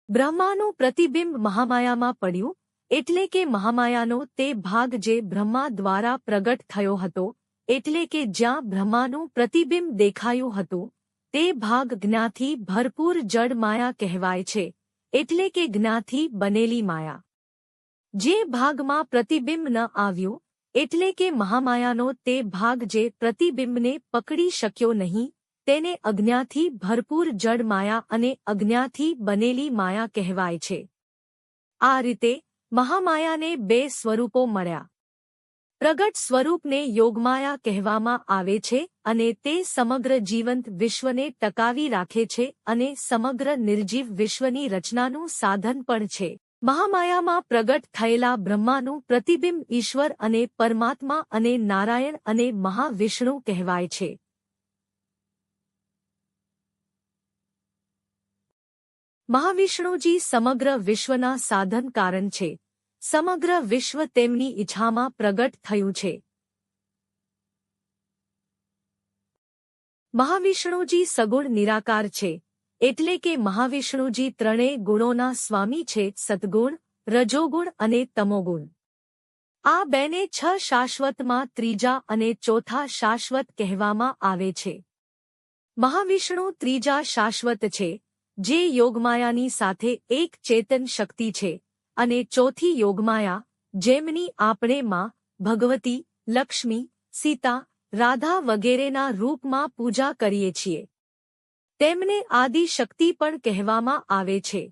બ્રહ્માનું પ્રતિબિંબ મહામાયામાં પડ્યું, એટલે કે મહામાયાનો તે ભાગ જે બ્રહ્મા દ્વારા પ્રગટ થયો હતો, એટલે કે જ્યાં બ્રહ્માનું પ્રતિબિંબ દેખાયું હતું, તે ભાગ જ્ઞાથી ભરપૂર જડ માયા કહેવાય છે, એટલે કે જ્ઞાથી બનેલી માયા. જે ભાગમાં પ્રતિબિંબ ન આવ્યું, એટલે કે મહામાયાનો તે ભાગ જે પ્રતિબિંબને પકડી શક્યો નહીં, તેને અજ્ઞાથી ભરપૂર જડ માયા અને અજ્ઞાથી બનેલી માયા કહેવાય છે. આ રીતે મહામાયાને બે સ્વરૂપો મળ્યા. પ્રગટ સ્વરૂપને યોગમાયા કહેવામાં આવે છે અને તે સમગ્ર જીવંત વિશ્વને ટકાવી રાખે છે અને સમગ્ર નિર્જીવ વિશ્વની રચનાનું સાધન પણ છે. મહામાયામાં પ્રગટ થયેલા બ્રહ્માનું પ્રતિબિંબ ઈશ્વર અને પરમાત્મા અને નારાયણ અને મહાવિષ્ણુ કહેવાય છે. મહાવિષ્ણુજી સમગ્ર વિશ્વના સાધન કારણ છે. સમગ્ર વિશ્વ તેમની ઈચ્છામાં પ્રગટ થયું છે. મહાવિષ્ણુજી સગુણ નિરાકાર છે, એટલે કે મહાવિષ્ણુજી ત્રણેય ગુણોના સ્વામી છે: સતગુણ, રજોગુણ અને તમોગુણ. આ બેને છ શાશ્વતમાં ત્રીજા અને ચોથા શાશ્વત કહેવામાં આવે છે. મહાવિષ્ણુ ત્રીજા શાશ્વત છે, જે યોગમાયાની સાથે એક ચેતન શક્તિ છે, અને ચોથી યોગમાયા, જેમની આપણે માં, ભગવતી, લક્ષ્મી, સીતા, રાધા વગેરેના રૂપમાં પૂજા કરીએ છીએ. તેમને આદિ શક્તિ પણ કહેવામાં આવે છે.